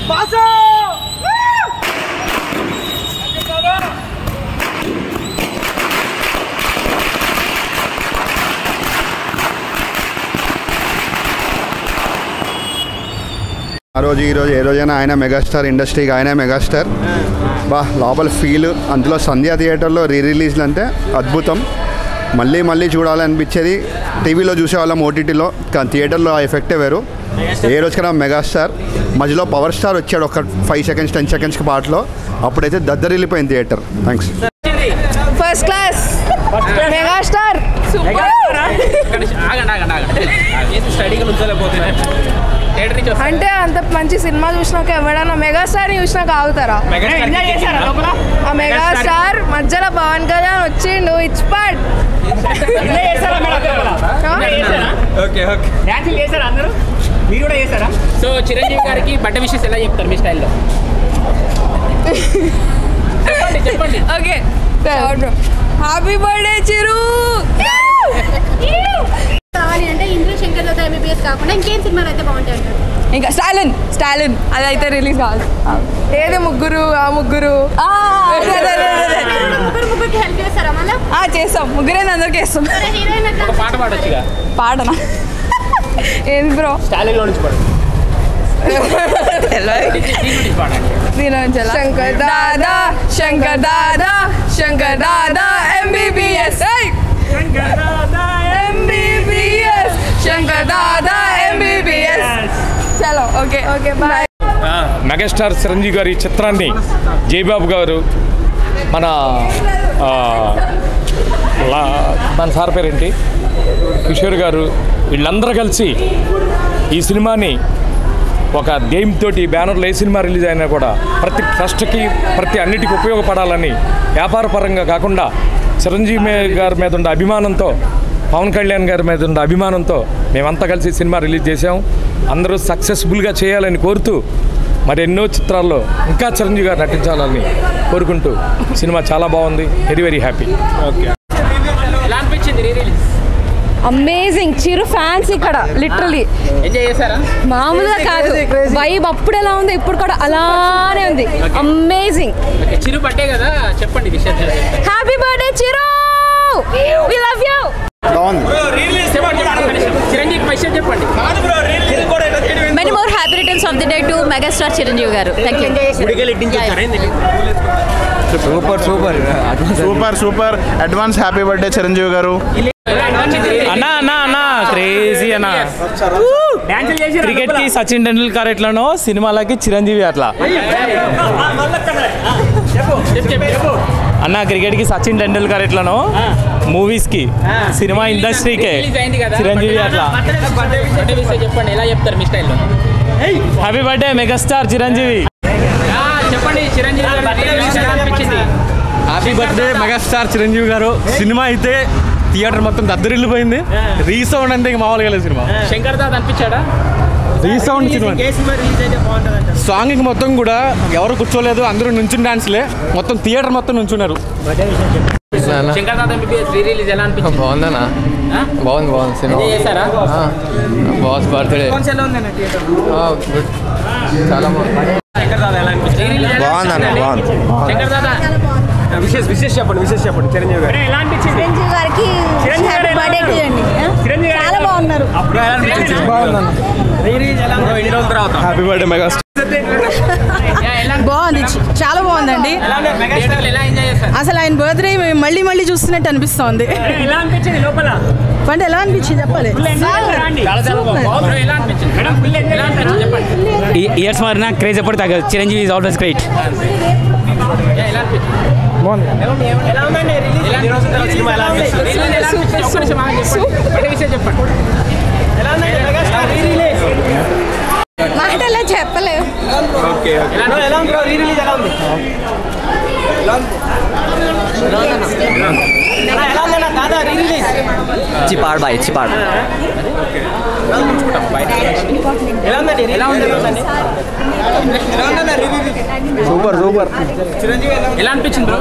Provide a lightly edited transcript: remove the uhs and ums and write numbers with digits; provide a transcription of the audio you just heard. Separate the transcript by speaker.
Speaker 1: ఈ రోజు ఏ రోజైనా ఆయన మెగాస్టార్, ఇండస్ట్రీకి ఆయన మెగాస్టార్. లోపల ఫీల్, అందులో సంధ్యా థియేటర్లో రిలీజ్లు అంటే అద్భుతం. మళ్ళీ చూడాలనిపించేది. టీవీలో చూసేవాళ్ళం, ఓటీటీలో, కానీ థియేటర్లో ఆ ఎఫెక్టే వేరు. ఏ రోజుకైనా మెగాస్టార్. మధ్యలో పవర్ స్టార్ వచ్చాడు ఒక 5 seconds 10 seconds పాటలో, అప్పుడైతే దద్దరిల్లిపోయింది theatre. Thanks.
Speaker 2: First class megastar. అంటే అంత మంచి సినిమా చూసినాక ఎవడన్నా మెగాస్టార్ చూసినాక ఆగుతారా? ఆ మెగాస్టార్ మధ్యలో పవన్ కళ్యాణ్ వచ్చిండు. It's part.
Speaker 3: సో చిరంజీవి గారికి బర్త్డే విషెస్ ఎలా చెప్తారు మీ స్టైల్లో? చెప్పండి.
Speaker 2: ఓకే, హ్యాపీ బర్త్డే చిరు.
Speaker 4: కావాలి అంటే ఇంద్ర శంకర్ దాదా ఎంబీబీఎస్ కాకుండా ఇంకేం సినిమాలు అయితే బాగుంటాయి అంటారు?
Speaker 2: ఇంకా స్టాలిన్ అదైతే రిలీజ్ కావాలి. ఏది ముగ్గురు
Speaker 4: ముగ్గురికి హెల్ప్ చేస్తారా మళ్ళీ?
Speaker 2: చేస్తాం, ముగ్గురే అందరికి వేస్తాం.
Speaker 3: పాట పాడొచ్చుగా.
Speaker 2: పాడనా? ఏది బ్రో?
Speaker 3: స్టాలిన్లో నుంచి పాడు.
Speaker 2: శంకర్ దాదా ఎంబీబీఎస్. శంకర్ దాదా ఎంబీబీఎస్. చలో ఓకే బాయ్.
Speaker 5: మెగాస్టార్ చిరంజీవి గారి చిత్రాన్ని జయబాబు గారు, మన సార్ పేరేంటి, కిషోర్ గారు, వీళ్ళందరూ కలిసి ఈ సినిమాని ఒక ధ్యేయంతోటి బ్యానర్లో ఏ సినిమా రిలీజ్ అయినా కూడా ప్రతి ట్రస్ట్కి ప్రతి అన్నిటికీ ఉపయోగపడాలని, వ్యాపారపరంగా కాకుండా చిరంజీవి గారి మీద ఉన్న అభిమానంతో, పవన్ కళ్యాణ్ గారి మీద ఉన్న అభిమానంతో మేమంతా కలిసి సినిమా రిలీజ్ చేసాం. అందరూ సక్సెస్ఫుల్గా చేయాలని కోరుతూ, మరి ఎన్నో చిత్రాల్లో ఇంకా చిరంజీవి గారు నటించాలని కోరుకుంటూ సినిమా చాలా బాగుంది. Very happy. ఓకే.
Speaker 3: ఎలా అనిపించింది రీ రిలీజ్?
Speaker 2: అమేజింగ్. చిరు ఫ్యాన్స్ ఇక్కడ లిటరలీ
Speaker 3: ఎంజాయ్ చేశారా?
Speaker 2: మామూలుగా కాదు. వైబ్ అప్పుడు ఎలా ఉంది, ఇప్పుడు కూడా అలానే ఉంది. అమేజింగ్.
Speaker 3: చిరు బర్త్డే కదా, చెప్పండి విషయాలు.
Speaker 2: Happy birthday Chiru, we love you.
Speaker 3: Chiranjeevi విషయం చెప్పండి.
Speaker 6: Many more happy returns of the day to megastar Chiranjeevi garu. Thank you.
Speaker 7: Super advance happy birthday Chiranjeevi గారు.
Speaker 5: అన్నా క్రేజీ అన్న. క్రికెట్ కి సచిన్ టెండూల్కర్ ఎట్లనో సినిమాలకి చిరంజీవి అట్లా అన్న. క్రికెట్ కి సచిన్ టెండూల్కర్ ఎట్లనో మూవీస్ కి, సినిమా ఇండస్ట్రీకే చిరంజీవి అట్లా.
Speaker 3: చెప్పండి, ఎలా చెప్తారు మీ స్టైల్లో?
Speaker 5: Happy birthday megastar Chiranjeevi.
Speaker 3: చెప్పండి చిరంజీవి గారు.
Speaker 8: హ్యాపీ బర్త్డే మెగాస్టార్ చిరంజీవి గారు. సినిమా అయితే థియేటర్ మొత్తం దద్దరిల్లిపోయింది. రీసౌండ్ అంతే మామూలుగా లేదు సినిమా.
Speaker 3: శంకర్ దాదా అనిపించాడా?
Speaker 8: రీసౌండ్ సినిమా. సాంగ్ మొత్తం కూడా ఎవరు కూర్చోలేదు, అందరూ నుంచుని డాన్స్లే. మొత్తం థియేటర్ మొత్తం నుంచున్నారు.
Speaker 3: Shankar Dada MBBS re release ఎలా అనిపించింది?
Speaker 8: బాగుందన్నా. బాగుంది సినిమా.
Speaker 3: చేశారా?
Speaker 8: బాస్ బర్త్డే చాలా బాగుంది.
Speaker 3: శంకర్ దాదా
Speaker 7: విశేష చెప్పండి చిరంజీవి గారు.
Speaker 3: ఎలా అనిపించింది?
Speaker 4: చిరంజీవి గారికి హ్యాపీ బర్త్డే చేయండి. చాలా బాగున్నారు.
Speaker 7: Happy birthday megastar.
Speaker 2: బాగుంది, చాలా బాగుందండి. అసలు ఆయన బర్త్డే మళ్ళీ చూస్తున్నట్టు అనిపిస్తోంది. పండు ఎలా అనిపించింది చెప్పాలి.
Speaker 5: ఇయర్స్ మారినా క్రేజ్ ఎప్పుడు తగ్గదు. Chiranjeevi is always great.
Speaker 2: మాటలా చెప్పలేవు.
Speaker 8: చిపాడ్
Speaker 7: సూపర్
Speaker 3: ఎలా అనిపించింది బ్రో?